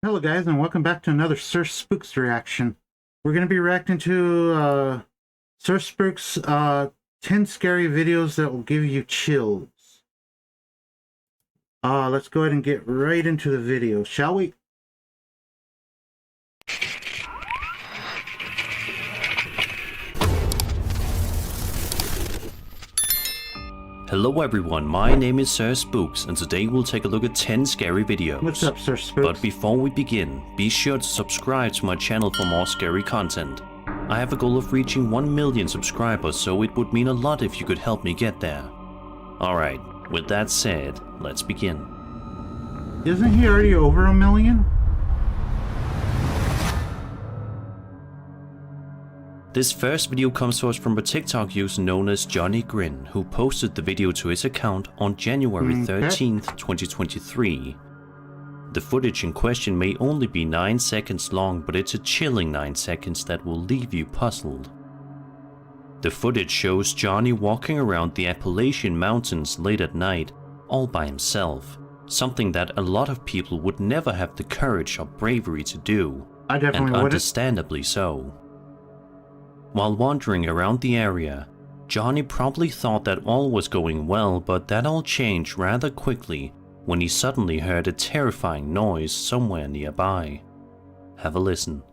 Hello guys, and welcome back to another Sir Spooks reaction. We're going to be reacting to Sir Spooks 10 scary videos that will give you chills. Let's go ahead and get right into the video, shall we? Hello everyone, my name is Sir Spooks, and today we'll take a look at 10 scary videos. What's up, Sir Spooks? But before we begin, be sure to subscribe to my channel for more scary content. I have a goal of reaching 1 million subscribers, so it would mean a lot if you could help me get there. Alright, with that said, let's begin. Isn't he already over 1 million? This first video comes to us from a TikTok user known as Johnny Grin, who posted the video to his account on January 13th, 2023. The footage in question may only be 9 seconds long, but it's a chilling 9 seconds that will leave you puzzled. The footage shows Johnny walking around the Appalachian Mountains late at night, all by himself, something that a lot of people would never have the courage or bravery to do, and understandably so. While wandering around the area, Johnny probably thought that all was going well, but that all changed rather quickly when he suddenly heard a terrifying noise somewhere nearby. Have a listen.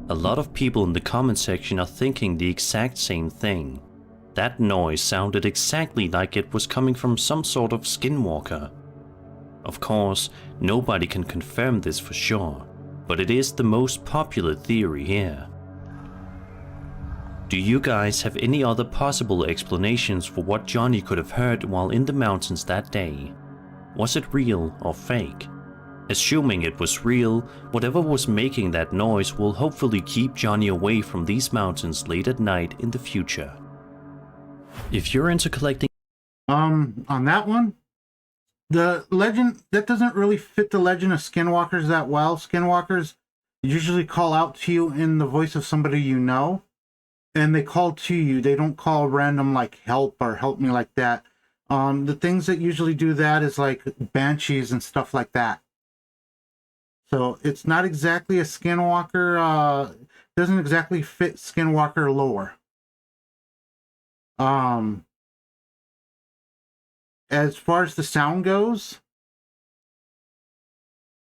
A lot of people in the comment section are thinking the exact same thing. That noise sounded exactly like it was coming from some sort of skinwalker. Of course, nobody can confirm this for sure, but it is the most popular theory here. Do you guys have any other possible explanations for what Johnny could have heard while in the mountains that day? Was it real or fake? Assuming it was real, whatever was making that noise will hopefully keep Johnny away from these mountains late at night in the future. If you're into collecting... On that one, the legend, that doesn't really fit the legend of skinwalkers that well. Skinwalkers usually call out to you in the voice of somebody you know, and they call to you. They don't call random like help or help me like that. The things that usually do that is like banshees and stuff like that. So it's not exactly a skinwalker, doesn't exactly fit skinwalker lore. As far as the sound goes,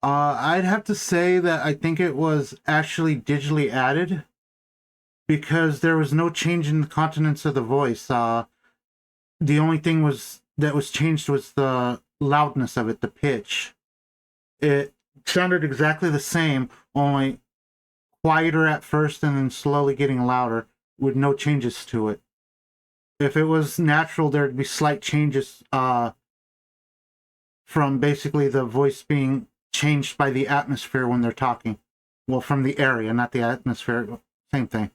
I'd have to say that I think it was actually digitally added, because there was no change in the continents of the voice. The only thing that was changed was the loudness of it, the pitch. It sounded exactly the same, only quieter at first and then slowly getting louder with no changes to it. If it was natural, there'd be slight changes from basically the voice being changed by the atmosphere when they're talking. Well, from the area, not the atmosphere, same thing.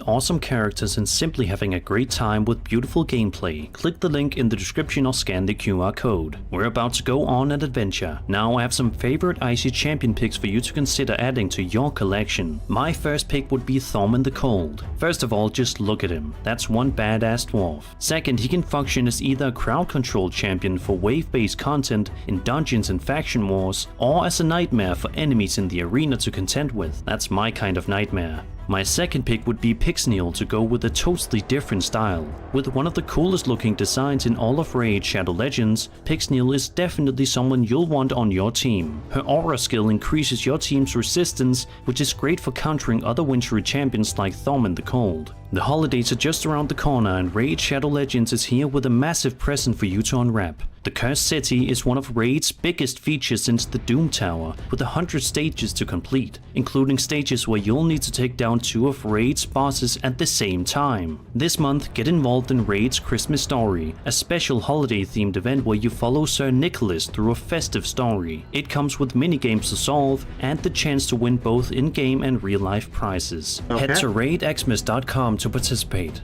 Awesome characters and simply having a great time with beautiful gameplay, click the link in the description or scan the QR code. We're about to go on an adventure. Now I have some favorite Icy Champion picks for you to consider adding to your collection. My first pick would be Thorm in the Cold. First of all, just look at him. That's one badass dwarf. Second, he can function as either a crowd control champion for wave-based content in dungeons and faction wars, or as a nightmare for enemies in the arena to contend with. That's my kind of nightmare. My second pick would be Pixniel to go with a totally different style. With one of the coolest looking designs in all of Raid Shadow Legends, Pixniel is definitely someone you'll want on your team. Her aura skill increases your team's resistance, which is great for countering other wintry champions like Thorm in the Cold. The holidays are just around the corner and Raid Shadow Legends is here with a massive present for you to unwrap. The Cursed City is one of Raid's biggest features since the Doom Tower, with 100 stages to complete, including stages where you'll need to take down 2 of Raid's bosses at the same time. This month, get involved in Raid's Christmas Story, a special holiday-themed event where you follow Sir Nicholas through a festive story. It comes with minigames to solve and the chance to win both in-game and real-life prizes. Okay. Head to raidxmas.com to participate.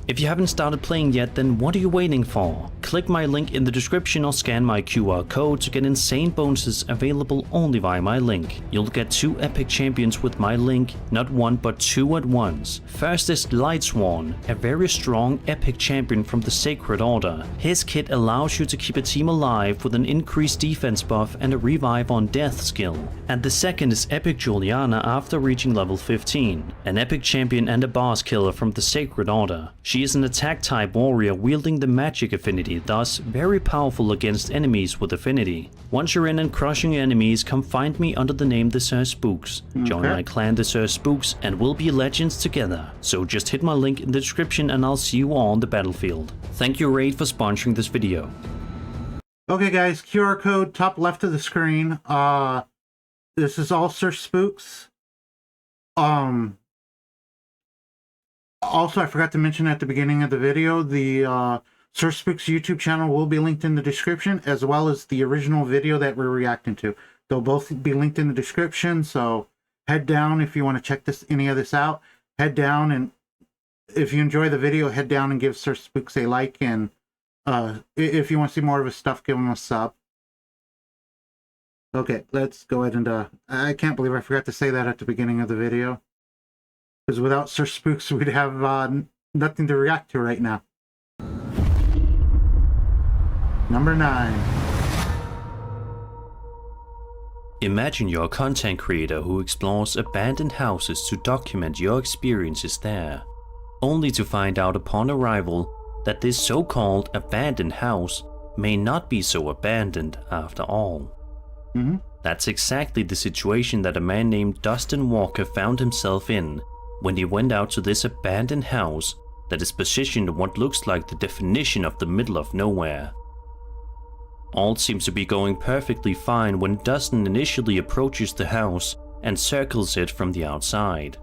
If you haven't started playing yet, then what are you waiting for? Click my link in the description or scan my QR code to get insane bonuses available only via my link. You'll get 2 epic champions with my link, not 1 but 2 at once. First is Lightsworn, a very strong epic champion from the Sacred Order. His kit allows you to keep a team alive with an increased defense buff and a revive on death skill. And the second is Epic Juliana after reaching level 15, an epic champion and a boss killer from the Sacred Order. She is an attack type warrior wielding the magic affinity, thus very powerful against enemies with affinity. Once you're in and crushing your enemies, come find me under the name the Sir Spooks. Join my clan the Sir Spooks and we'll be legends together. So just hit my link in the description and I'll see you all on the battlefield. Thank you Raid for sponsoring this video. Okay guys, QR code top left of the screen. This is all Sir Spooks. Also, I forgot to mention at the beginning of the video, the Sir Spooks YouTube channel will be linked in the description, as well as the original video that we're reacting to. They'll both be linked in the description, so head down if you want to check any of this out. Head down, and if you enjoy the video, head down and give Sir Spooks a like, and if you want to see more of his stuff, give him a sub. Okay, let's go ahead and I can't believe I forgot to say that at the beginning of the video. Because without Sir Spooks, we'd have nothing to react to right now. Number 9. Imagine you're a content creator who explores abandoned houses to document your experiences there, only to find out upon arrival that this so-called abandoned house may not be so abandoned after all. That's exactly the situation that a man named Dustin Walker found himself in when he went out to this abandoned house that is positioned in what looks like the definition of the middle of nowhere. All seems to be going perfectly fine when Dustin initially approaches the house and circles it from the outside.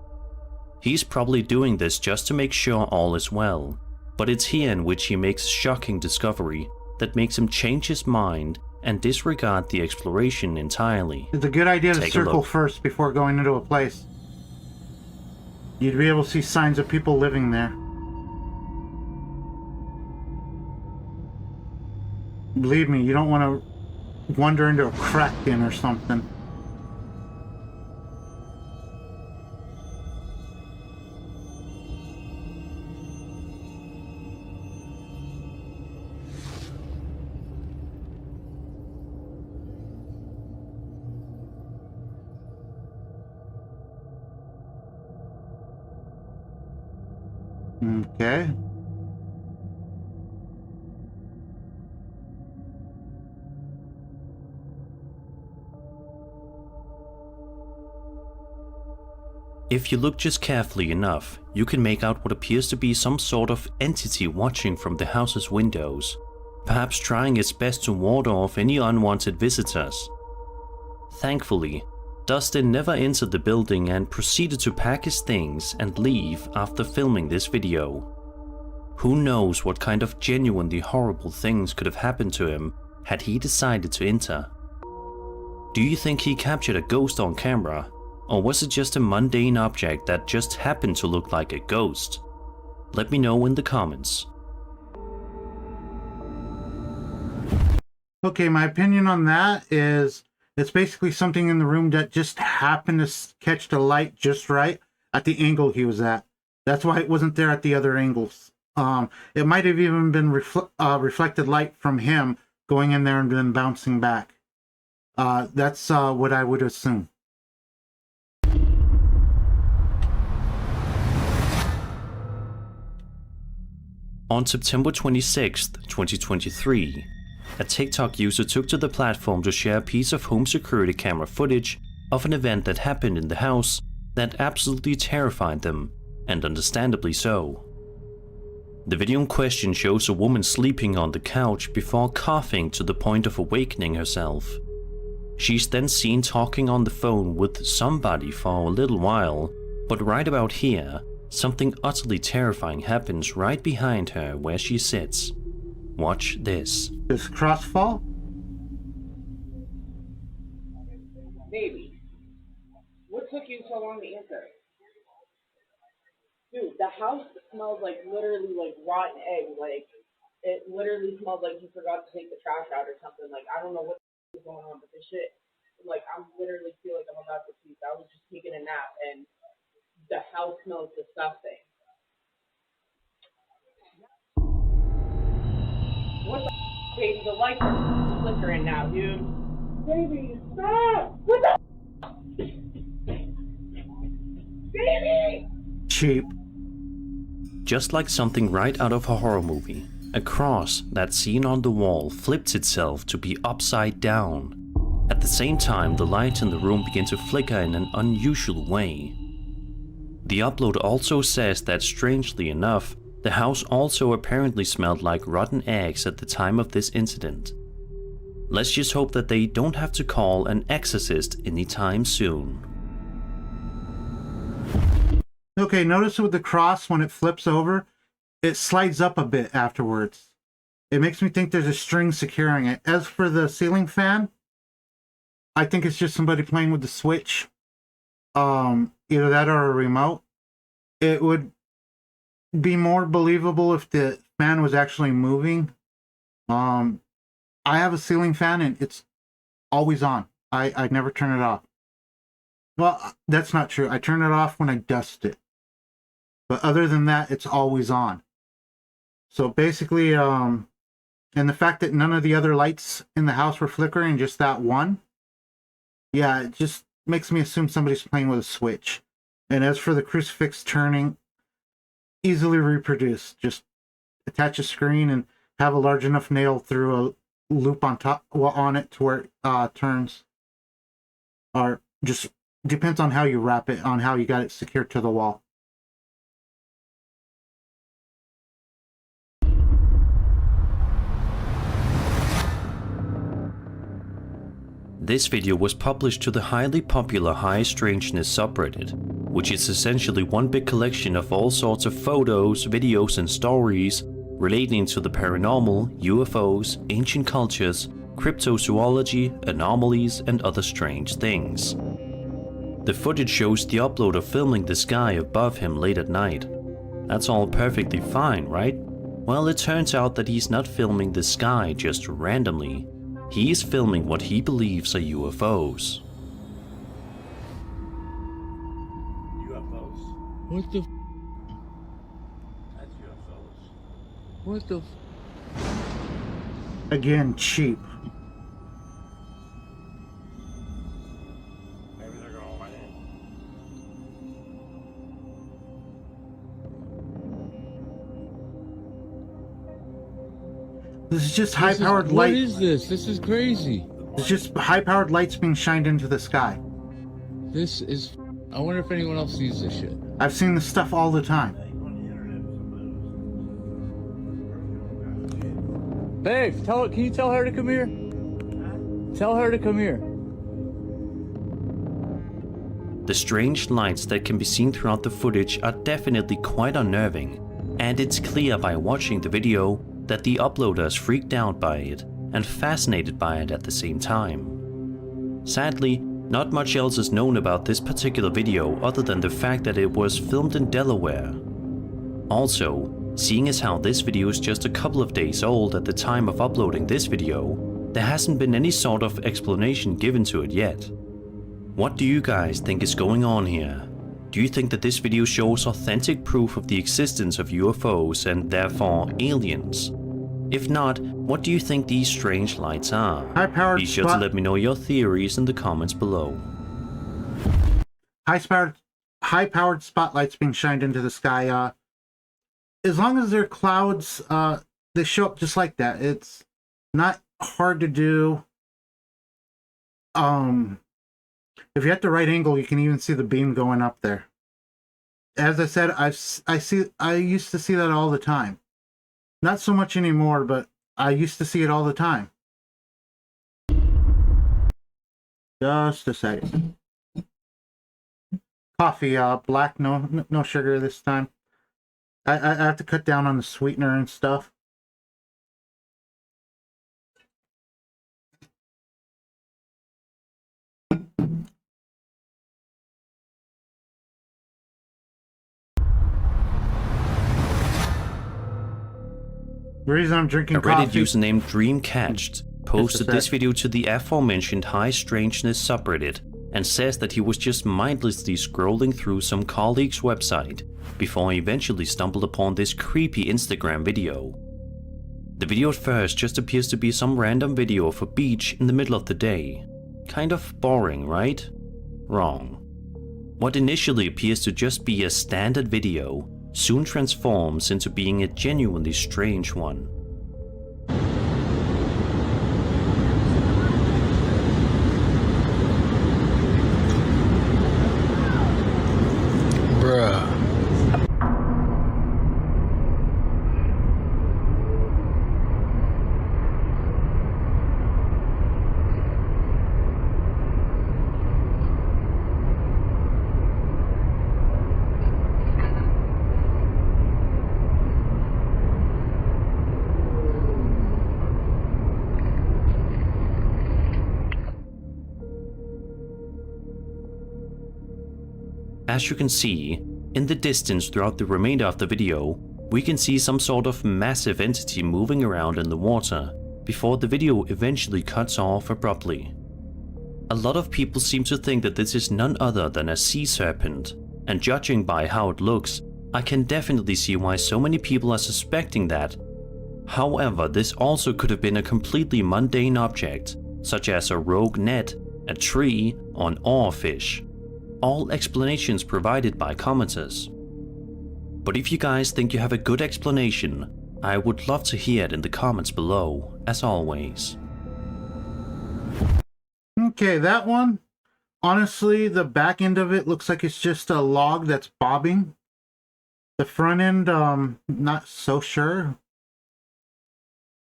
He's probably doing this just to make sure all is well, but it's here in which he makes a shocking discovery that makes him change his mind and disregard the exploration entirely. It's a good idea to Take a circle look. first before going into a place. You'd be able to see signs of people living there. Believe me, you don't want to wander into a crack den or something. Okay. If you look just carefully enough, you can make out what appears to be some sort of entity watching from the house's windows, perhaps trying its best to ward off any unwanted visitors. Thankfully, Dustin never entered the building and proceeded to pack his things and leave after filming this video. Who knows what kind of genuinely horrible things could have happened to him had he decided to enter. Do you think he captured a ghost on camera? Or was it just a mundane object that just happened to look like a ghost? Let me know in the comments. Okay, my opinion on that is it's basically something in the room that just happened to catch the light just right at the angle he was at. That's why it wasn't there at the other angles. It might have even been reflected light from him going in there and then bouncing back. That's what I would assume. On September 26th, 2023, a TikTok user took to the platform to share a piece of home security camera footage of an event that happened in the house that absolutely terrified them and understandably so. The video in question shows a woman sleeping on the couch before coughing to the point of awakening herself. She's then seen talking on the phone with somebody for a little while, but right about here, something utterly terrifying happens right behind her where she sits. Watch this. Does cross fall? Maybe. What took you so long to answer? Dude, the house smells like literally like rotten egg. Like, it literally smells like you forgot to take the trash out or something. Like, I don't know what is going on, but this shit, like, I'm literally feel like I'm about to puke. I was just taking a nap and the house smells disgusting. What the baby? The lights are flickering now, dude. Baby, stop! What the baby? Cheap. Just like something right out of a horror movie, a cross that's seen on the wall flips itself to be upside down. At the same time, the lights in the room begin to flicker in an unusual way. The upload also says that, strangely enough, the house also apparently smelled like rotten eggs at the time of this incident. Let's just hope that they don't have to call an exorcist anytime soon. Okay, notice with the cross, when it flips over, it slides up a bit afterwards. It makes me think there's a string securing it. As for the ceiling fan, I think it's just somebody playing with the switch. Either that or a remote. It would be more believable if the fan was actually moving. I have a ceiling fan and it's always on. I never turn it off. Well, that's not true. I turn it off when I dust it. But other than that, it's always on. So basically, and the fact that none of the other lights in the house were flickering, just that one, yeah, it just makes me assume somebody's playing with a switch. And as for the crucifix turning, easily reproduced. Just attach a screen and have a large enough nail through a loop on top, well, on it to where it turns. Or just depends on how you wrap it, on how you got it secured to the wall. This video was published to the highly popular High Strangeness subreddit, which is essentially one big collection of all sorts of photos, videos and stories relating to the paranormal, UFOs, ancient cultures, cryptozoology, anomalies and other strange things. The footage shows the uploader filming the sky above him late at night. That's all perfectly fine, right? Well, it turns out that he's not filming the sky just randomly. He is filming what he believes are UFOs. UFOs? What the? That's UFOs. What the? Again, cheap. Maybe they're gonna land. This is just high-powered What light. is this? This is crazy. It's just high-powered lights being shined into the sky. This is. I wonder if anyone else sees this shit. I've seen this stuff all the time. On the internet, Babe, can you tell her to come here? Tell her to come here. The strange lights that can be seen throughout the footage are definitely quite unnerving, and it's clear by watching the video that the uploader is freaked out by it and fascinated by it at the same time. Sadly, not much else is known about this particular video other than the fact that it was filmed in Delaware. Also, seeing as how this video is just a couple of days old at the time of uploading this video, there hasn't been any sort of explanation given to it yet. What do you guys think is going on here? Do you think that this video shows authentic proof of the existence of UFOs and therefore aliens? If not, what do you think these strange lights are? High-powered Be sure to let me know your theories in the comments below. High-powered spotlights being shined into the sky. As long as they're clouds, they show up just like that. It's not hard to do. If you're at the right angle, you can even see the beam going up there. as I said, I used to see that all the time. Not so much anymore, but I used to see it all the time. Just a second. Coffee, black, no sugar this time. I have to cut down on the sweetener and stuff. The reason I'm drinking A Reddit coffee... username Dreamcatched posted this video to the aforementioned High Strangeness subreddit and says that he was just mindlessly scrolling through some colleague's website before he eventually stumbled upon this creepy Instagram video. The video at first just appears to be some random video of a beach in the middle of the day. Kind of boring, right? Wrong. What initially appears to just be a standard video soon transforms into being a genuinely strange one. Bruh. As you can see, in the distance throughout the remainder of the video, we can see some sort of massive entity moving around in the water before the video eventually cuts off abruptly. A lot of people seem to think that this is none other than a sea serpent, and judging by how it looks, I can definitely see why so many people are suspecting that. However, this also could have been a completely mundane object, such as a rogue net, a tree, or an oarfish. All explanations provided by commenters. But if you guys think you have a good explanation, I would love to hear it in the comments below, as always. Okay, that one, honestly, the back end of it looks like it's just a log that's bobbing. The front end, not so sure.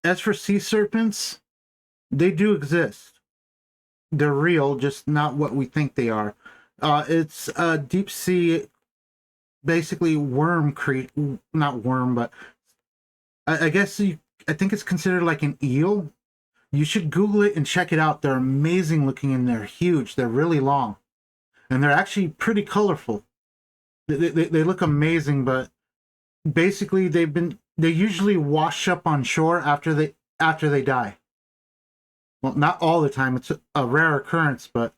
As for sea serpents, they do exist. They're real, just not what we think they are. It's a deep sea, basically worm not worm, but I guess I think it's considered like an eel. You should Google it and check it out. They're amazing looking and they're huge. They're really long, and they're actually pretty colorful. They look amazing, but basically they usually wash up on shore after they die. Well, not all the time. It's a rare occurrence, but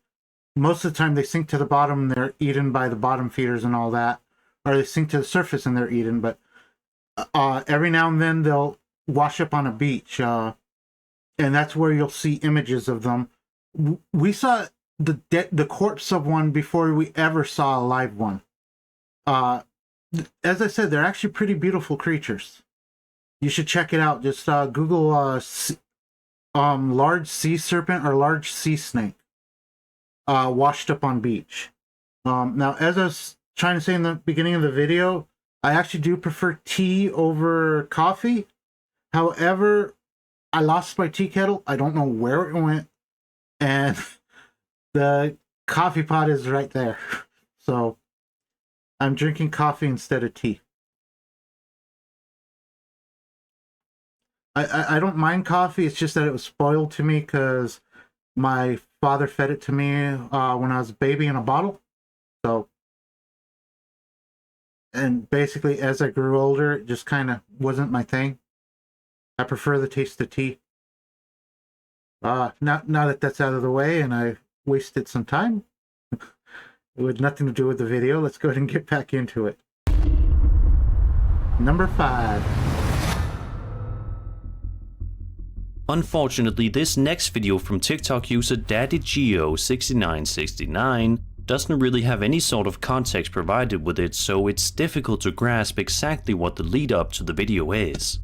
most of the time they sink to the bottom and they're eaten by the bottom feeders and all that, or they sink to the surface and they're eaten. But every now and then they'll wash up on a beach, and that's where you'll see images of them. We saw the corpse of one before we ever saw a live one. As I said, they're actually pretty beautiful creatures. You should check it out. Just Google large sea serpent or large sea snake. Washed up on beach. Now, as I was trying to say in the beginning of the video, I actually do prefer tea over coffee. However, I lost my tea kettle. I don't know where it went. And the coffee pot is right there. So I'm drinking coffee instead of tea. I don't mind coffee. It's just that it was spoiled to me because my father fed it to me when I was a baby in a bottle. So, and basically as I grew older, it just kind of wasn't my thing. I prefer the taste of tea. Now that that's out of the way and I wasted some time, it had nothing to do with the video. Let's go ahead and get back into it. Number 5. Unfortunately, this next video from TikTok user DaddyGeo6969 doesn't really have any sort of context provided with it, so it's difficult to grasp exactly what the lead up to the video is.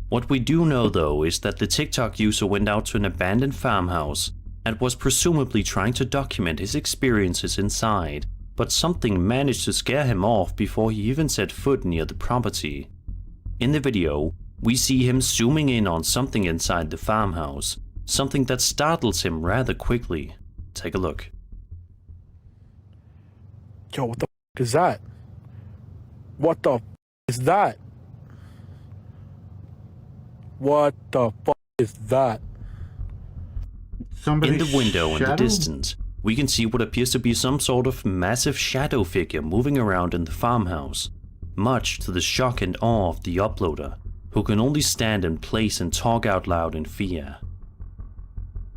What we do know though is that the TikTok user went out to an abandoned farmhouse and was presumably trying to document his experiences inside, but something managed to scare him off before he even set foot near the property. In the video, we see him zooming in on something inside the farmhouse, something that startles him rather quickly. Take a look. Yo, what the f is that? What the f is that? What the f is that? Somebody's In the window in the shadow? distance, we can see what appears to be some sort of massive shadow figure moving around in the farmhouse, much to the shock and awe of the uploader, who can only stand in place and talk out loud in fear.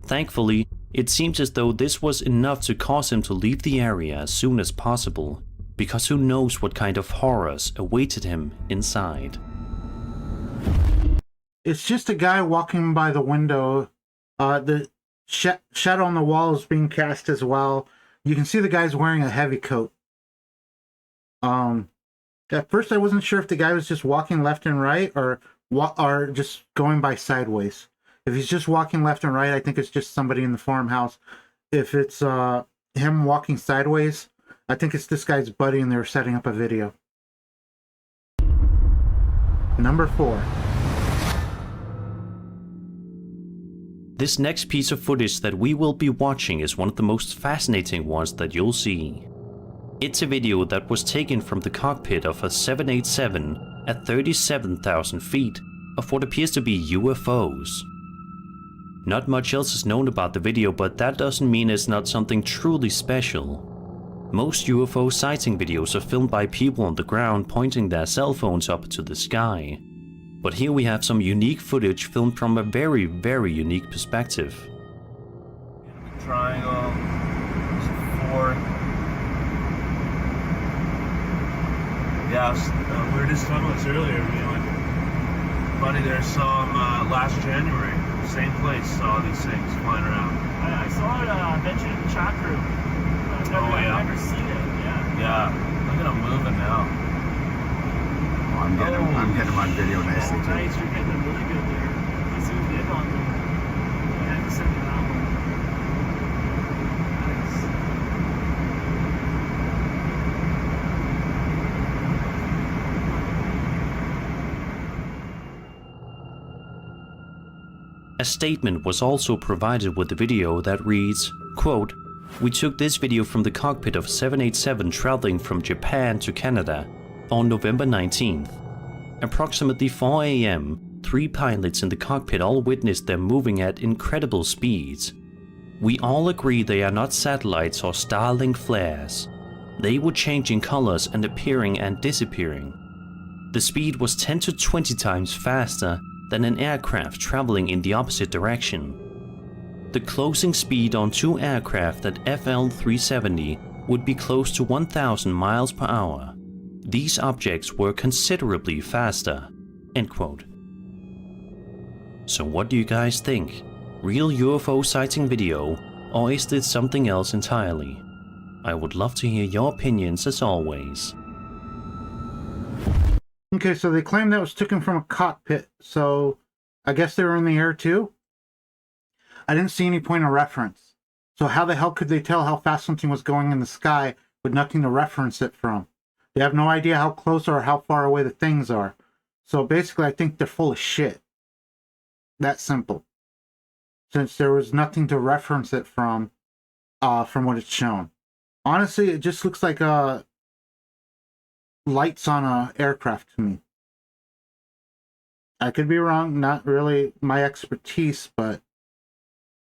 Thankfully, it seems as though this was enough to cause him to leave the area as soon as possible, because who knows what kind of horrors awaited him inside. It's just a guy walking by the window. The shadow on the wall is being cast as well. You can see the guy's wearing a heavy coat. At first I wasn't sure if the guy was just walking left and right or just going by sideways. If he's just walking left and right, I think it's just somebody in the farmhouse. If it's him walking sideways, I think it's this guy's buddy and they were setting up a video. Number 4. This next piece of footage that we will be watching is one of the most fascinating ones that you'll see. It's a video that was taken from the cockpit of a 787 at 37,000 feet of what appears to be UFOs. Not much else is known about the video, but that doesn't mean it's not something truly special. Most UFO sighting videos are filmed by people on the ground pointing their cell phones up to the sky. But here we have some unique footage filmed from a very, very unique perspective. Triangle, four. Yeah, we were just talking about this earlier. Buddy there saw him last January. Same place, saw these things flying around. I saw it mentioned in the chat group. I've never seen it, yeah. Yeah, look at him moving now. Oh, I'm getting him on video nicely too. Nice, you're getting them really good there. I zoomed in on them. I had to send you that one. A statement was also provided with the video that reads, quote, "We took this video from the cockpit of 787 traveling from Japan to Canada on November 19th. Approximately 4 AM, 3 pilots in the cockpit all witnessed them moving at incredible speeds. We all agree they are not satellites or Starlink flares. They were changing colors and appearing and disappearing. The speed was 10 to 20 times faster than an aircraft traveling in the opposite direction. The closing speed on 2 aircraft at FL 370 would be close to 1,000 miles per hour. These objects were considerably faster." End quote. So what do you guys think? Real UFO sighting video, or is this something else entirely? I would love to hear your opinions as always. Okay, so they claim that was taken from a cockpit, so I guess they were in the air too? I didn't see any point of reference. So how the hell could they tell how fast something was going in the sky with nothing to reference it from? They have no idea how close or how far away the things are. So basically, I think they're full of shit. That simple. Since there was nothing to reference it from what it's shown. Honestly, it just looks like lights on a aircraft to me. I could be wrong, not really my expertise, but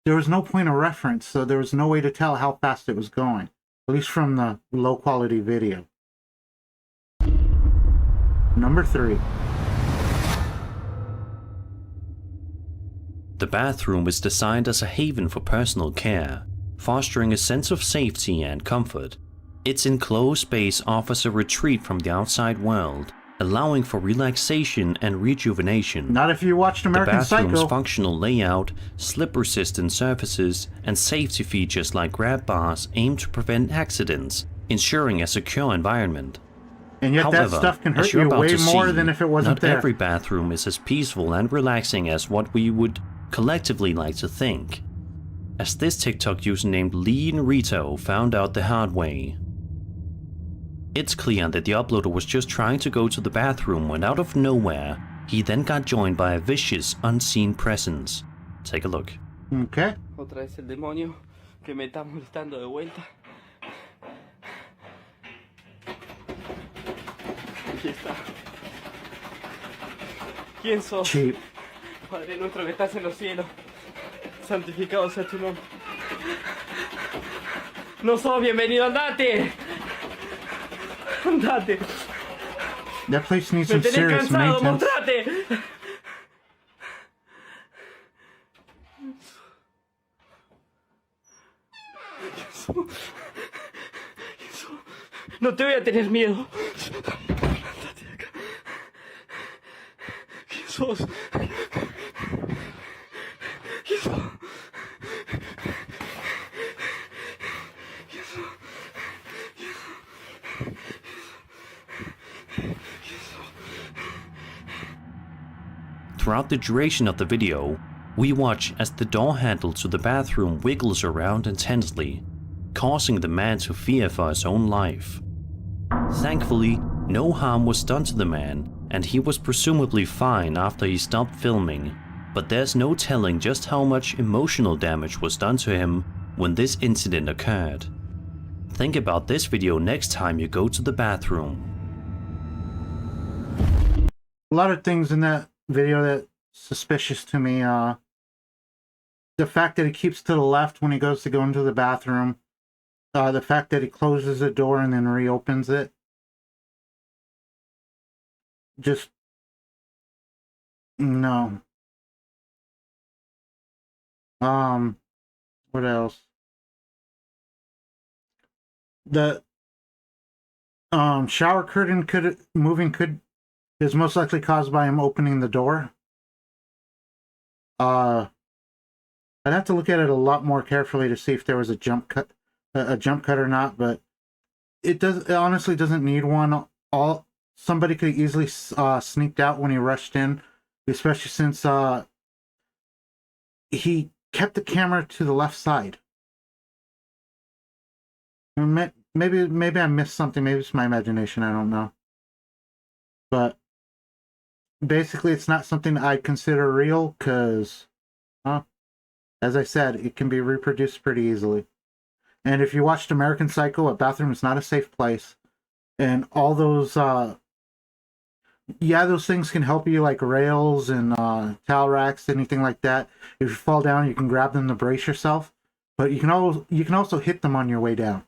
there was no point of reference, so there was no way to tell how fast it was going, at least from the low quality video. Number 3. The bathroom is designed as a haven for personal care, fostering a sense of safety and comfort. Its enclosed space offers a retreat from the outside world, allowing for relaxation and rejuvenation. Not if you watched American The bathroom's Psycho. functional layout, slip-resistant surfaces, and safety features like grab bars aim to prevent accidents, ensuring a secure environment. And yet However, that stuff can as hurt you're you about way to more see, than if it wasn't not there. every bathroom is as peaceful and relaxing as what we would collectively like to think, as this TikTok user named Lee Rito found out the hard way. It's clear that the uploader was just trying to go to the bathroom when out of nowhere, he then got joined by a vicious, unseen presence. Take a look. Okay. Otra vez el demonio que me está molestando de vuelta. Aquí está. ¿Quién sos? Cheap. Padre nuestro que estás en los cielos, santificado sea tu nombre. No sos bienvenido, andate. Andate. That place needs Me some tenés serious cansado, maintenance. mostrate. No te voy a tener miedo. Andate de acá. ¿Quién sos? ¿Quién sos? Throughout the duration of the video, we watch as the door handle to the bathroom wiggles around intensely, causing the man to fear for his own life. Thankfully, no harm was done to the man, and he was presumably fine after he stopped filming, but there's no telling just how much emotional damage was done to him when this incident occurred. Think about this video next time you go to the bathroom. A lot of things in that video that's suspicious to me. The fact that he keeps to the left when he goes to go into the bathroom. The fact that he closes the door and then reopens it. Just no. What else? The shower curtain is most likely caused by him opening the door. I'd have to look at it a lot more carefully to see if there was a jump cut or not, but it honestly doesn't need one. Somebody could easily sneaked out when he rushed in, especially since he kept the camera to the left side. Maybe I missed something. Maybe it's my imagination. I don't know. But basically, it's not something I'd consider real because, as I said, it can be reproduced pretty easily. And if you watched American Psycho, a bathroom is not a safe place. And all those, those things can help you, like rails and towel racks, anything like that. If you fall down, you can grab them to brace yourself. But you can also hit them on your way down.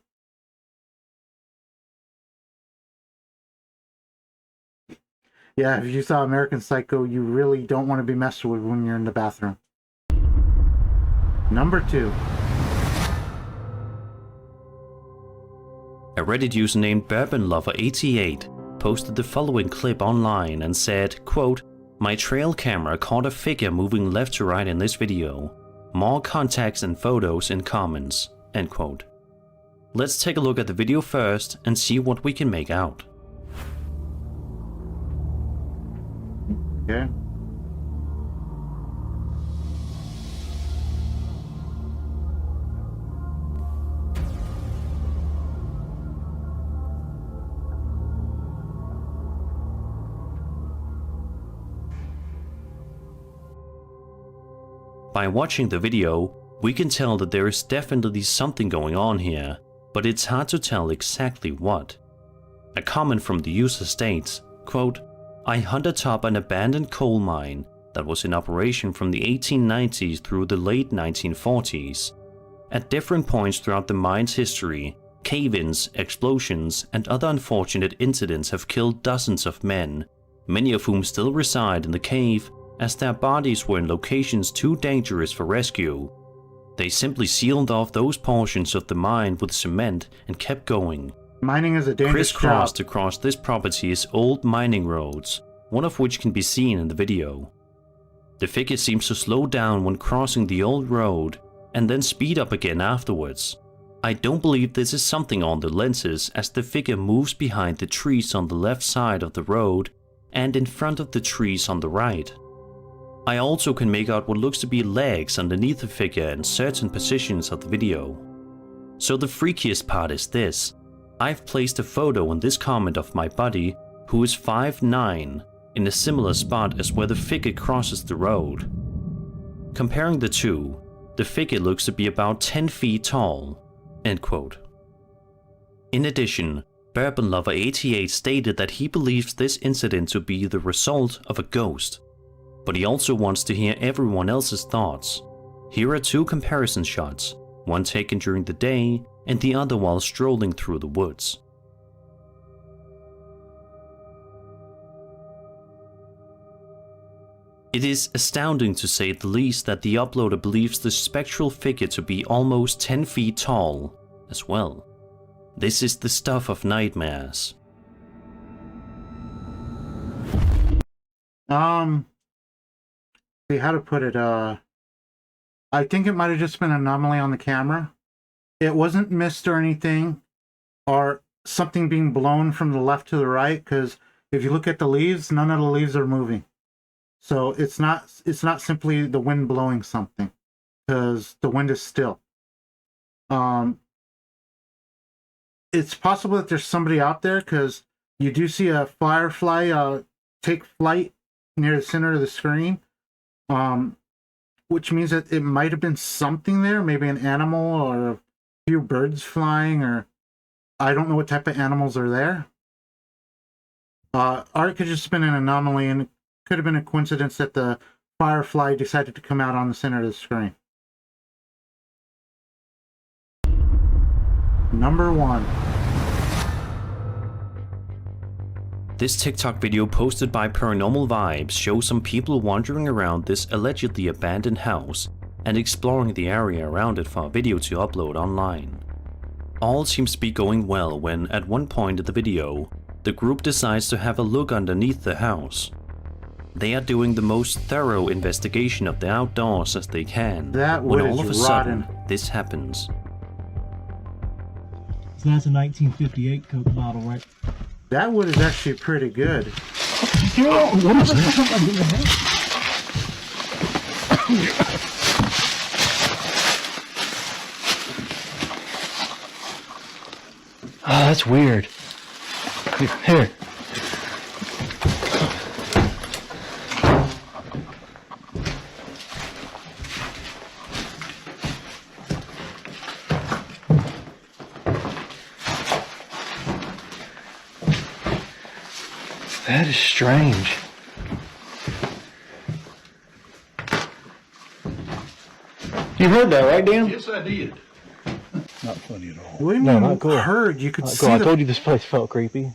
Yeah, if you saw American Psycho, you really don't want to be messed with when you're in the bathroom. Number 2. A Reddit user named BourbonLover88 posted the following clip online and said, quote, "My trail camera caught a figure moving left to right in this video. More context and photos in comments." End quote. Let's take a look at the video first and see what we can make out. Okay. By watching the video, we can tell that there is definitely something going on here, but it's hard to tell exactly what. A comment from the user states, quote, "I hunted top an abandoned coal mine that was in operation from the 1890s through the late 1940s. At different points throughout the mine's history, cave-ins, explosions, and other unfortunate incidents have killed dozens of men, many of whom still reside in the cave as their bodies were in locations too dangerous for rescue. They simply sealed off those portions of the mine with cement and kept going. Mining is a dangerous job. Crisscrossed across this property is old mining roads, one of which can be seen in the video. The figure seems to slow down when crossing the old road and then speed up again afterwards. I don't believe this is something on the lenses, as the figure moves behind the trees on the left side of the road and in front of the trees on the right. I also can make out what looks to be legs underneath the figure in certain positions of the video. So the freakiest part is this. I've placed a photo in this comment of my buddy, who is 5'9", in a similar spot as where the figure crosses the road. Comparing the two, the figure looks to be about 10 feet tall." End quote. In addition, Bourbon Lover 88 stated that he believes this incident to be the result of a ghost, but he also wants to hear everyone else's thoughts. Here are two comparison shots, one taken during the day and the other while strolling through the woods. It is astounding to say the least that the uploader believes the spectral figure to be almost 10 feet tall as well. This is the stuff of nightmares. See how to put it, I think it might have just been an anomaly on the camera. It wasn't mist or anything, or something being blown from the left to the right, because if you look at the leaves, none of the leaves are moving. So it's not simply the wind blowing something, because the wind is still. It's possible that there's somebody out there, because you do see a firefly take flight near the center of the screen, which means that it might have been something there, maybe an animal or a few birds flying, or I don't know what type of animals are there. Or it could just have been an anomaly, and it could have been a coincidence that the firefly decided to come out on the center of the screen. Number 1. This TikTok video posted by Paranormal Vibes shows some people wandering around this allegedly abandoned house and exploring the area around it for a video to upload online. All seems to be going well when, at one point in the video, the group decides to have a look underneath the house. They are doing the most thorough investigation of the outdoors as they can, That when wood all of a is sudden, rotten. this happens. So that's a 1958 Coke bottle, right? That wood is actually pretty good. What is that? Oh, that's weird. Here. That is strange. You heard that, right, Dan? Yes, I did. Not funny at all. What do you No, mean not cool. heard? You could Not see cool. I the... told you this place felt creepy.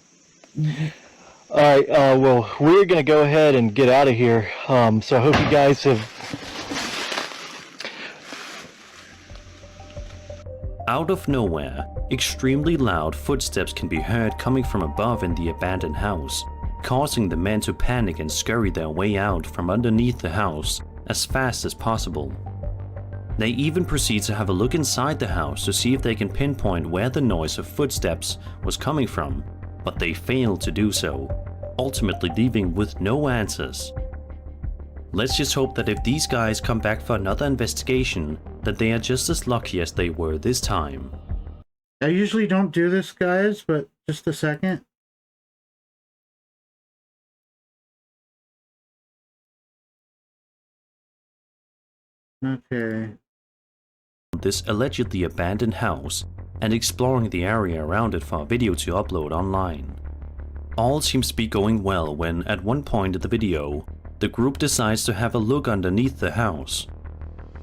All right, well, we're going to go ahead and get out of here. So I hope you guys have... Out of nowhere, extremely loud footsteps can be heard coming from above in the abandoned house, causing the men to panic and scurry their way out from underneath the house as fast as possible. They even proceed to have a look inside the house to see if they can pinpoint where the noise of footsteps was coming from, but they fail to do so, ultimately leaving with no answers. Let's just hope that if these guys come back for another investigation, that they are just as lucky as they were this time. I usually don't do this, guys, but just a second. Okay. This allegedly abandoned house and exploring the area around it for a video to upload online. All seems to be going well when, at one point in the video, the group decides to have a look underneath the house.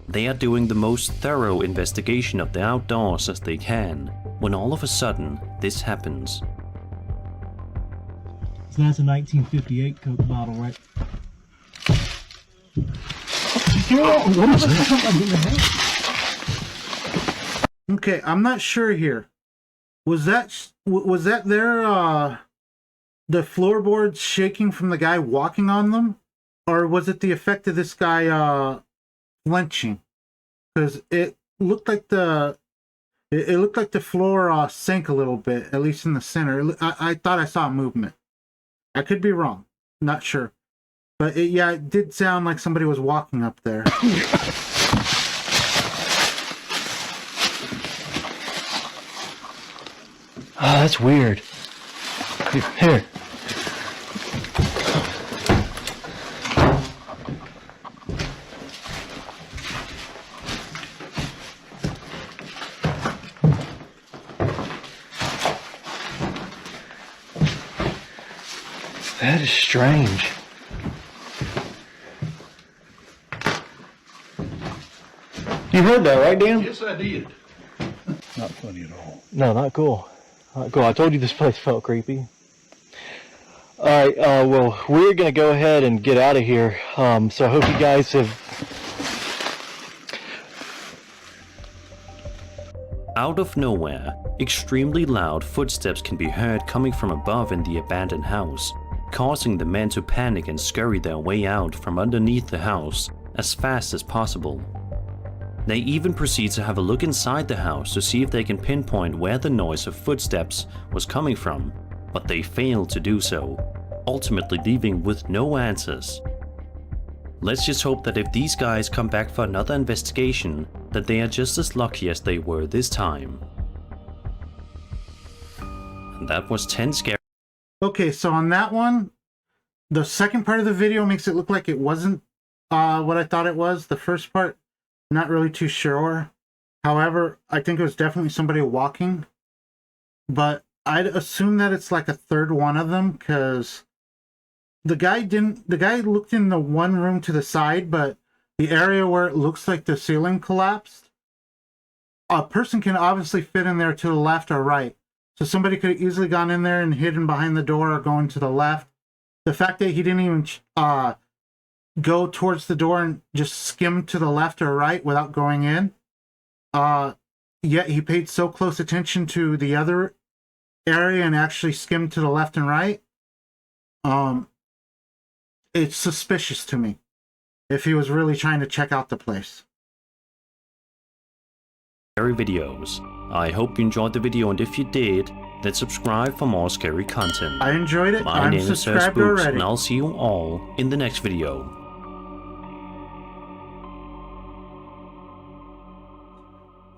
They are doing the most thorough investigation of the outdoors as they can, when all of a sudden, this happens. So that's a 1958 Coke bottle, right? What is that? Okay, I'm not sure here. Was that their the floorboards shaking from the guy walking on them, or was it the effect of this guy flinching? Because it looked like the floor sank a little bit, at least in the center. I thought I saw a movement. I could be wrong, not sure, but it did sound like somebody was walking up there. that's weird. Here. That is strange. You heard that, right, Dan? Yes, I did. Not funny at all. No, not cool. Not cool. I told you this place felt creepy. Alright, well, we're going to go ahead and get out of here. So I hope you guys have... Out of nowhere, extremely loud footsteps can be heard coming from above in the abandoned house, causing the men to panic and scurry their way out from underneath the house as fast as possible. They even proceed to have a look inside the house to see if they can pinpoint where the noise of footsteps was coming from, but they fail to do so, ultimately leaving with no answers. Let's just hope that if these guys come back for another investigation, that they are just as lucky as they were this time. And that was 10 scary. Okay, so on that one, the second part of the video makes it look like it wasn't what I thought it was. The first part, not really too sure. However, I think it was definitely somebody walking. But I'd assume that it's like a third one of them, because the guy looked in the one room to the side, but the area where it looks like the ceiling collapsed, a person can obviously fit in there to the left or right. So somebody could have easily gone in there and hidden behind the door or going to the left. The fact that he didn't even go towards the door and just skim to the left or right without going in, yet he paid so close attention to the other area and actually skimmed to the left and right, it's suspicious to me if he was really trying to check out the place. Videos. I hope you enjoyed the video, and if you did, then subscribe for more scary content. I enjoyed it. My I'm name is subscribed Spooks, already. and I'll see you all in the next video.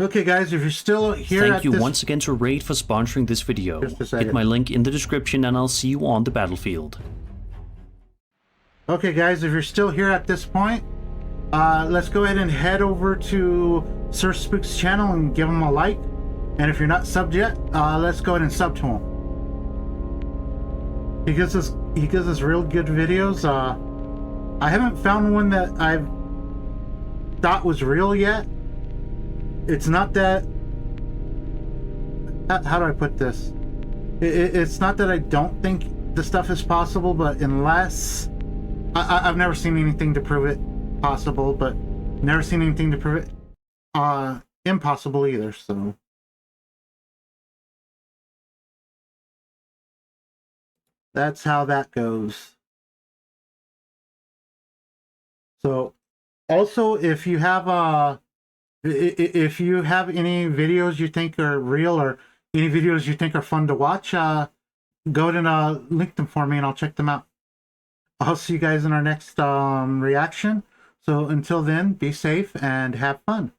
Okay guys, if you're still here Thank at you this... once again to Raid for sponsoring this video. Just a second. Hit my link in the description and I'll see you on the battlefield. Okay guys, if you're still here at this point, let's go ahead and head over to Sir Spooks' channel and give him a like. And if you're not subbed yet, let's go ahead and sub to him. He gives us real good videos. I haven't found one that I've thought was real yet. It's not that... How do I put this? It's not that I don't think the stuff is possible, but unless... I've never seen anything to prove it possible, but never seen anything to prove it impossible either, so... That's how that goes. So, also, if you have any videos you think are real or any videos you think are fun to watch, go ahead and link them for me and I'll check them out. I'll see you guys in our next reaction. So until then, be safe and have fun.